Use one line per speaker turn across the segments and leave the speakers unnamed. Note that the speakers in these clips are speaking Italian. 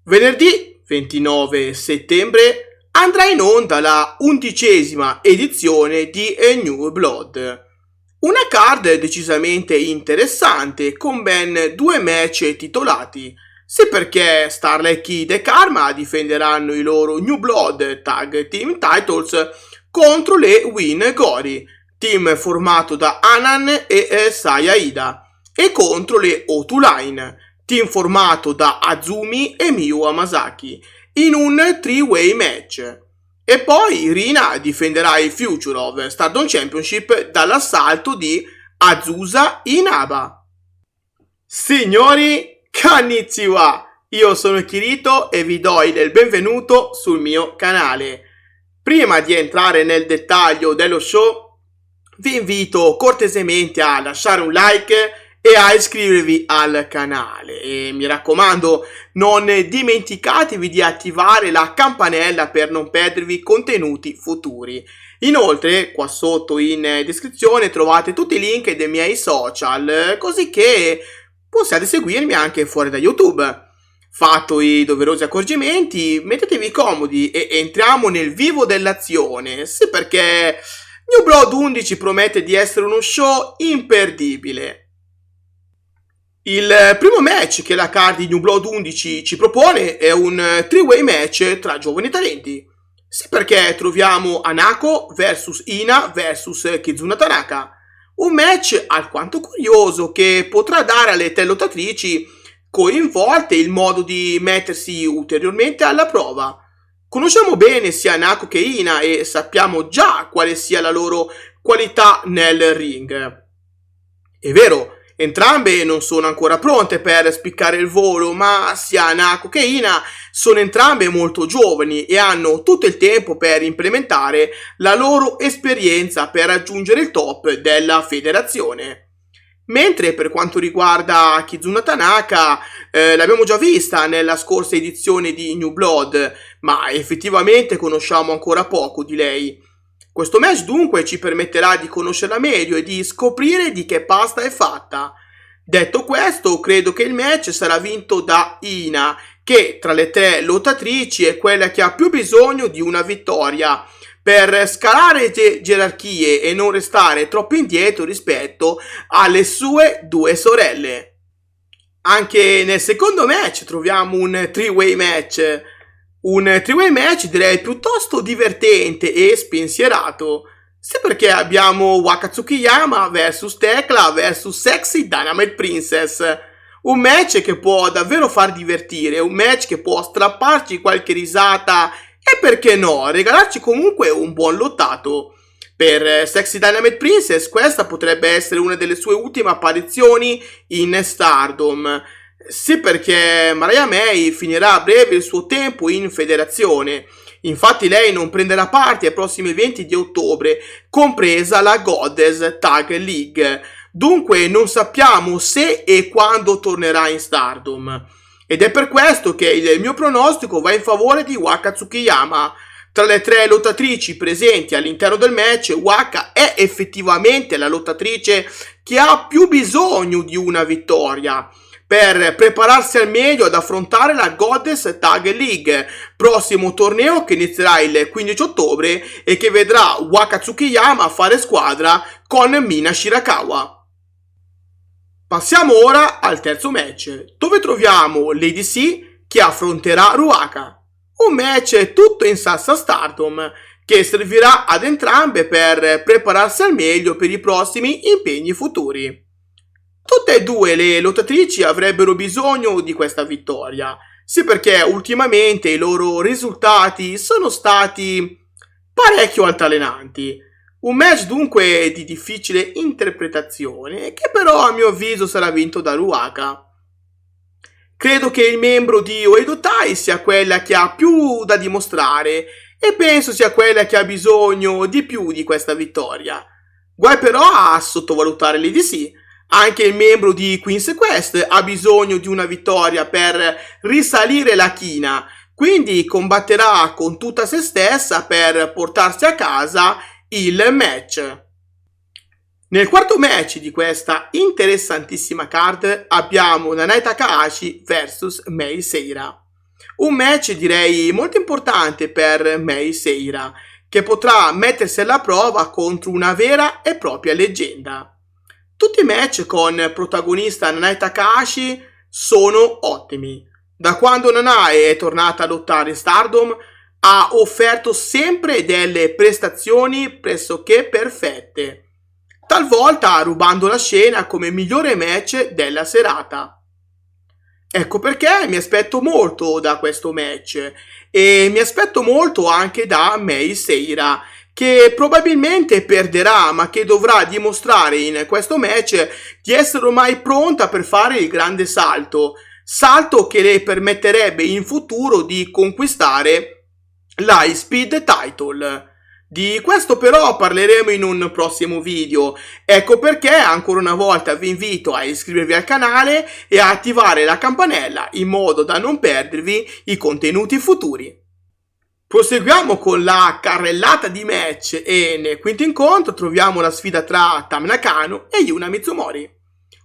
Venerdì 29 settembre andrà in onda la 11ª edizione di A New Blood. Una card decisamente interessante con ben 2 match titolati, sì perché Starlight Kid e Karma difenderanno i loro New Blood Tag Team Titles contro le Win Gory, team formato da Anan e Saya Ida, e contro le O2 Line, team formato da Azumi e Miyu Hamasaki, in un 3-way match. E poi Rina difenderà il Future of Stardom Championship dall'assalto di Azusa Inaba. Signori, konnichiwa! Io sono Kirito e vi do il benvenuto sul mio canale. Prima di entrare nel dettaglio dello show, vi invito cortesemente a lasciare un like e a iscrivervi al canale. E mi raccomando, non dimenticatevi di attivare la campanella per non perdervi contenuti futuri. Inoltre, qua sotto in descrizione trovate tutti i link dei miei social, così che possiate seguirmi anche fuori da YouTube. Fatto i doverosi accorgimenti, mettetevi comodi e entriamo nel vivo dell'azione. Sì, perché New Blood 11 promette di essere uno show imperdibile. Il primo match che la card di New Blood 11 ci propone è un 3-way match tra giovani talenti. Sì, perché troviamo Hanako vs Ina vs Kizuna Tanaka. Un match alquanto curioso che potrà dare alle tre lottatrici coinvolte il modo di mettersi ulteriormente alla prova. Conosciamo bene sia Hanako che Ina e sappiamo già quale sia la loro qualità nel ring. È vero, entrambe non sono ancora pronte per spiccare il volo, ma sia Hanako che Ina sono entrambe molto giovani e hanno tutto il tempo per implementare la loro esperienza per raggiungere il top della federazione. Mentre per quanto riguarda Kizuna Tanaka, l'abbiamo già vista nella scorsa edizione di New Blood, ma effettivamente conosciamo ancora poco di lei. Questo match dunque ci permetterà di conoscerla meglio e di scoprire di che pasta è fatta. Detto questo, credo che il match sarà vinto da Ina, che tra le tre lottatrici è quella che ha più bisogno di una vittoria per scalare gerarchie e non restare troppo indietro rispetto alle sue due sorelle. Anche nel secondo match troviamo un 3-way match. Un 3-way match direi piuttosto divertente e spensierato. Sì, perché abbiamo Waka Tsukiyama vs Tekla vs Sexy Dynamite Princess. Un match che può davvero far divertire, un match che può strapparci qualche risata e perché no, regalarci comunque un buon lottato. Per Sexy Dynamite Princess questa potrebbe essere una delle sue ultime apparizioni in Stardom. Sì, perché Mariah May finirà a breve il suo tempo in federazione. Infatti lei non prenderà parte ai prossimi eventi di ottobre, compresa la Goddess Tag League. Dunque non sappiamo se e quando tornerà in Stardom. Ed è per questo che il mio pronostico va in favore di Waka Tsukiyama. Tra le tre lottatrici presenti all'interno del match, Waka è effettivamente la lottatrice che ha più bisogno di una vittoria per prepararsi al meglio ad affrontare la Goddess Tag League, prossimo torneo che inizierà il 15 ottobre e che vedrà Waka Tsukiyama fare squadra con Mina Shirakawa. Passiamo ora al terzo match, dove troviamo Lady C che affronterà Ruaka. Un match tutto in salsa Stardom che servirà ad entrambe per prepararsi al meglio per i prossimi impegni futuri. Tutte e due le lottatrici avrebbero bisogno di questa vittoria, sì perché ultimamente i loro risultati sono stati parecchio altalenanti. Un match dunque di difficile interpretazione, che però a mio avviso sarà vinto da Ruaka. Credo che il membro di Oedo Tai sia quella che ha più da dimostrare e penso sia quella che ha bisogno di più di questa vittoria. Guai però a sottovalutare Lady C. Anche il membro di Queen's Quest ha bisogno di una vittoria per risalire la china, quindi combatterà con tutta se stessa per portarsi a casa il match. Nel quarto match di questa interessantissima card abbiamo Nanae Takahashi vs Mei Seira. Un match direi molto importante per Mei Seira, che potrà mettersi alla prova contro una vera e propria leggenda. Tutti i match con protagonista Nanae Takahashi sono ottimi. Da quando Nanae è tornata a lottare in Stardom ha offerto sempre delle prestazioni pressoché perfette, talvolta rubando la scena come migliore match della serata. Ecco perché mi aspetto molto da questo match e mi aspetto molto anche da Mei Seira, che probabilmente perderà ma che dovrà dimostrare in questo match di essere ormai pronta per fare il grande salto che le permetterebbe in futuro di conquistare l'High Speed Title. Di questo però parleremo in un prossimo video, ecco perché ancora una volta vi invito a iscrivervi al canale e a attivare la campanella in modo da non perdervi i contenuti futuri. Proseguiamo con la carrellata di match e nel quinto incontro troviamo la sfida tra Tam Nakano e Yuna Mizumori.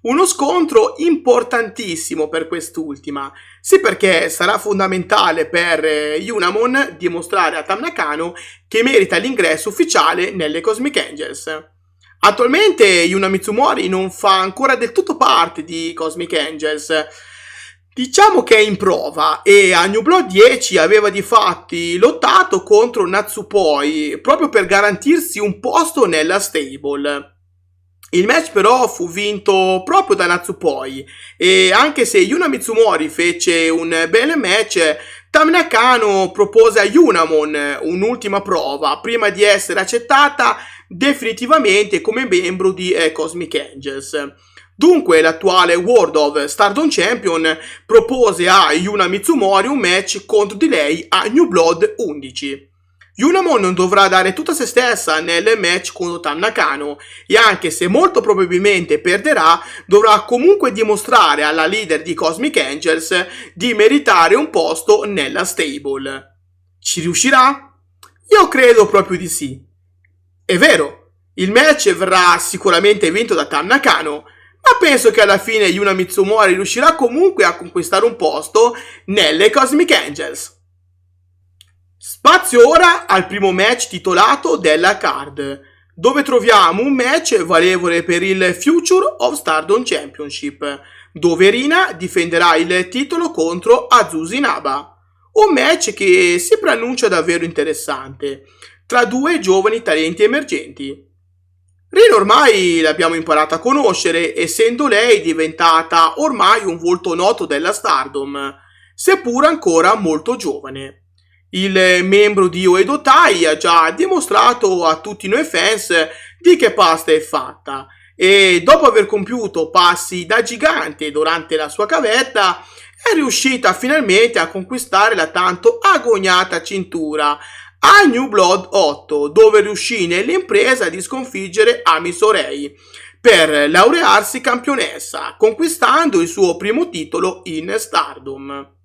Uno scontro importantissimo per quest'ultima, sì perché sarà fondamentale per Yunamon dimostrare a Tam Nakano che merita l'ingresso ufficiale nelle Cosmic Angels. Attualmente Yuna Mizumori non fa ancora del tutto parte di Cosmic Angels, diciamo che è in prova e a New Blood 10 aveva difatti lottato contro Natsupoi proprio per garantirsi un posto nella stable. Il match però fu vinto proprio da Natsupoi e anche se Yuna Mizumori fece un bel match, Tam Nakano propose a Yunamon un'ultima prova prima di essere accettata definitivamente come membro di Cosmic Angels. Dunque l'attuale World of Stardom Champion propose a Yuna Mizumori un match contro di lei a New Blood 11. Yunamon dovrà dare tutta se stessa nel match contro Tam Nakano e anche se molto probabilmente perderà, dovrà comunque dimostrare alla leader di Cosmic Angels di meritare un posto nella stable. Ci riuscirà? Io credo proprio di sì. È vero, il match verrà sicuramente vinto da Tam Nakano, ma penso che alla fine Yuna Mizumori riuscirà comunque a conquistare un posto nelle Cosmic Angels. Spazio ora al primo match titolato della card, dove troviamo un match valevole per il Future of Stardom Championship, dove Rina difenderà il titolo contro Azusa Inaba. Un match che si preannuncia davvero interessante, tra due giovani talenti emergenti. Rina ormai l'abbiamo imparata a conoscere, essendo lei diventata ormai un volto noto della Stardom, seppur ancora molto giovane. Il membro di Oedo Tai ha già dimostrato a tutti noi fans di che pasta è fatta e dopo aver compiuto passi da gigante durante la sua cavetta è riuscita finalmente a conquistare la tanto agognata cintura a New Blood 8, dove riuscì nell'impresa di sconfiggere Ami Sourei per laurearsi campionessa, conquistando il suo primo titolo in Stardom.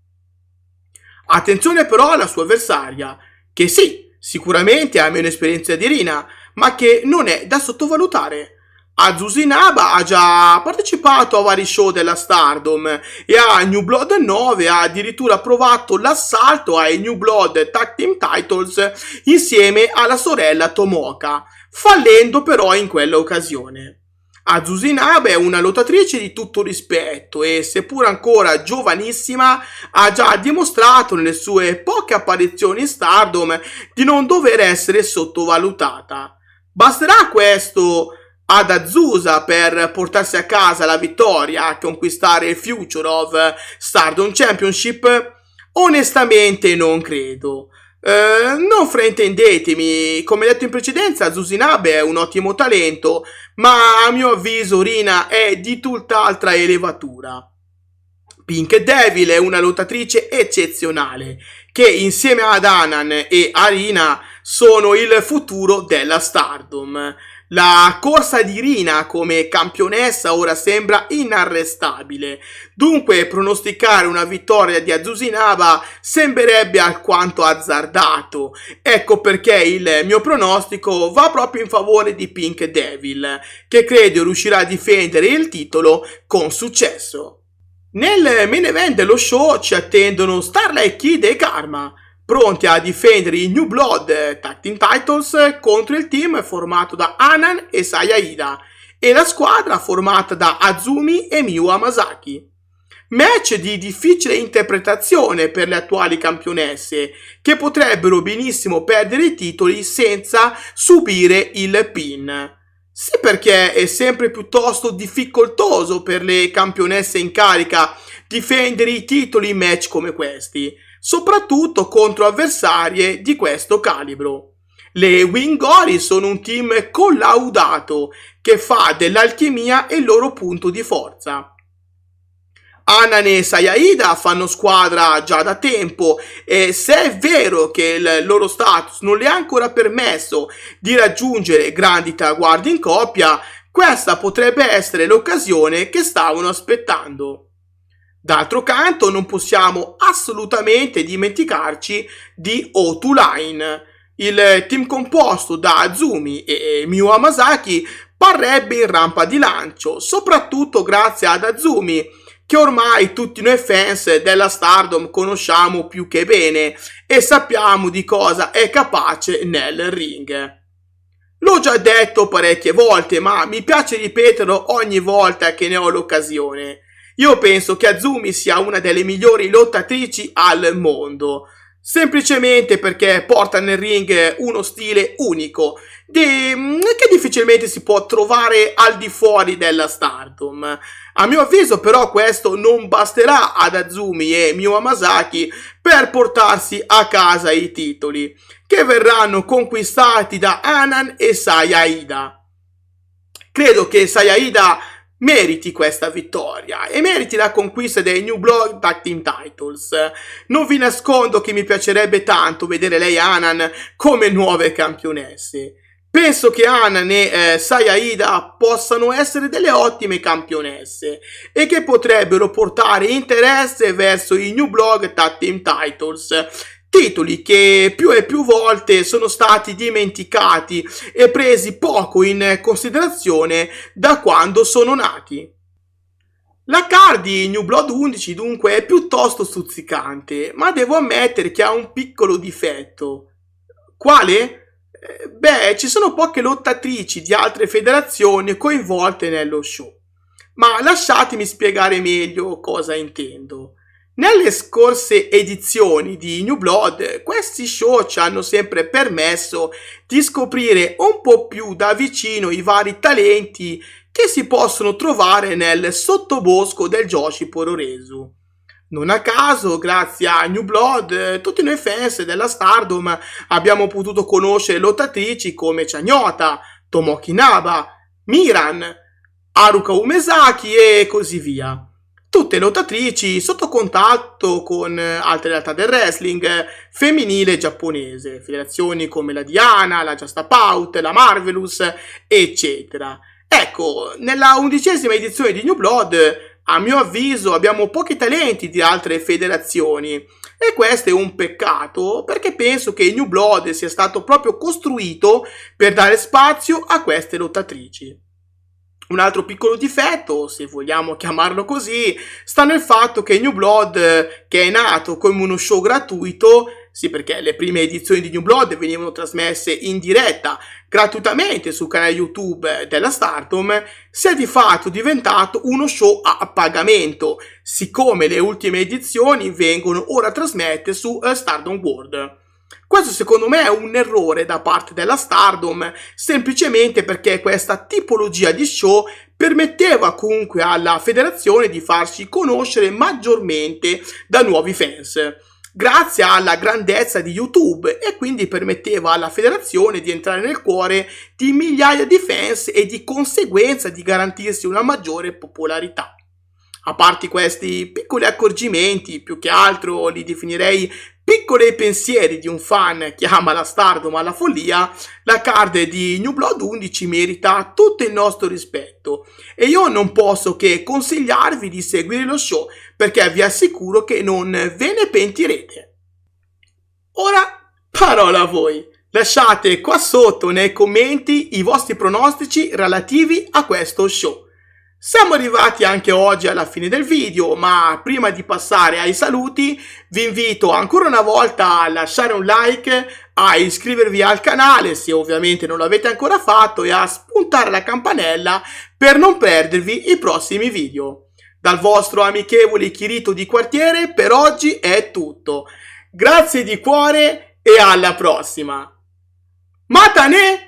Attenzione però alla sua avversaria, che sì, sicuramente ha meno esperienza di Rina, ma che non è da sottovalutare. Azusa Inaba ha già partecipato a vari show della Stardom e a New Blood 9 ha addirittura provato l'assalto ai New Blood Tag Team Titles insieme alla sorella Tomoka, fallendo però in quella occasione. Azusa Inaba è una lottatrice di tutto rispetto e, seppur ancora giovanissima, ha già dimostrato nelle sue poche apparizioni in Stardom di non dover essere sottovalutata. Basterà questo ad Azusa per portarsi a casa la vittoria e conquistare il Future of Stardom Championship? Onestamente non credo. Non fraintendetemi, come detto in precedenza, Azusa Inaba è un ottimo talento, ma a mio avviso Rina è di tutt'altra elevatura. Pink Devil è una lottatrice eccezionale, che insieme ad Anan e a Rina sono il futuro della Stardom. La corsa di Rina come campionessa ora sembra inarrestabile, dunque pronosticare una vittoria di Azusa Inaba sembrerebbe alquanto azzardato. Ecco perché il mio pronostico va proprio in favore di Pink Devil, che credo riuscirà a difendere il titolo con successo. Nel main event dello show ci attendono Starlight Kid e Karma, pronti a difendere i New Blood Tag Team Titles contro il team formato da Hanan e Saya Ida e la squadra formata da Azumi e Miyu Hamasaki. Match di difficile interpretazione per le attuali campionesse, che potrebbero benissimo perdere i titoli senza subire il pin. Sì, perché è sempre piuttosto difficoltoso per le campionesse in carica difendere i titoli in match come questi, soprattutto contro avversarie di questo calibro. Le Wingori sono un team collaudato che fa dell'alchimia il loro punto di forza. Hanan e Saya Ida fanno squadra già da tempo e se è vero che il loro status non le ha ancora permesso di raggiungere grandi traguardi in coppia, questa potrebbe essere l'occasione che stavano aspettando. D'altro canto non possiamo assolutamente dimenticarci di O2 Line. Il team composto da Azumi e Miyu Hamasaki parrebbe in rampa di lancio, soprattutto grazie ad Azumi, che ormai tutti noi fans della Stardom conosciamo più che bene e sappiamo di cosa è capace nel ring. L'ho già detto parecchie volte, ma mi piace ripeterlo ogni volta che ne ho l'occasione. Io penso che Azumi sia una delle migliori lottatrici al mondo, semplicemente perché porta nel ring uno stile unico, che difficilmente si può trovare al di fuori della Stardom. A mio avviso però questo non basterà ad Azumi e Miyu Hamasaki per portarsi a casa i titoli, che verranno conquistati da Hanan e Saya Ida. Credo che Saya Ida meriti questa vittoria e meriti la conquista dei New Blood Tag Team Titles. Non vi nascondo che mi piacerebbe tanto vedere lei e Hanan come nuove campionesse. Penso che Hanan e Saya Ida possano essere delle ottime campionesse e che potrebbero portare interesse verso i New Blood Tag Team Titles, titoli che più e più volte sono stati dimenticati e presi poco in considerazione da quando sono nati. La card di New Blood 11 dunque è piuttosto stuzzicante, ma devo ammettere che ha un piccolo difetto. Quale? Ci sono poche lottatrici di altre federazioni coinvolte nello show, ma lasciatemi spiegare meglio cosa intendo. Nelle scorse edizioni di New Blood, questi show ci hanno sempre permesso di scoprire un po' più da vicino i vari talenti che si possono trovare nel sottobosco del Joshi Puroresu. Non a caso, grazie a New Blood, tutti noi fans della Stardom abbiamo potuto conoscere lottatrici come Chanyota, Tomoki Naba, Miran, Haruka Umesaki e così via. Tutte lottatrici sotto contatto con altre realtà del wrestling femminile giapponese, federazioni come la Diana, la Just About, la Marvelous, eccetera. Ecco, nella 11ª edizione di New Blood, a mio avviso, abbiamo pochi talenti di altre federazioni e questo è un peccato perché penso che New Blood sia stato proprio costruito per dare spazio a queste lottatrici. Un altro piccolo difetto, se vogliamo chiamarlo così, sta nel fatto che New Blood, che è nato come uno show gratuito, sì, perché le prime edizioni di New Blood venivano trasmesse in diretta gratuitamente sul canale YouTube della Stardom, sia di fatto diventato uno show a pagamento, siccome le ultime edizioni vengono ora trasmesse su Stardom World. Questo secondo me è un errore da parte della Stardom, semplicemente perché questa tipologia di show permetteva comunque alla federazione di farsi conoscere maggiormente da nuovi fans, grazie alla grandezza di YouTube, e quindi permetteva alla federazione di entrare nel cuore di migliaia di fans e di conseguenza di garantirsi una maggiore popolarità. A parte questi piccoli accorgimenti, più che altro li definirei piccoli pensieri di un fan che ama la Stardom alla follia, la card di New Blood 11 merita tutto il nostro rispetto e io non posso che consigliarvi di seguire lo show perché vi assicuro che non ve ne pentirete. Ora parola a voi. Lasciate qua sotto nei commenti i vostri pronostici relativi a questo show. Siamo arrivati anche oggi alla fine del video, ma prima di passare ai saluti vi invito ancora una volta a lasciare un like, a iscrivervi al canale se ovviamente non l'avete ancora fatto e a spuntare la campanella per non perdervi i prossimi video. Dal vostro amichevole Kirito di quartiere per oggi è tutto. Grazie di cuore e alla prossima. Matane!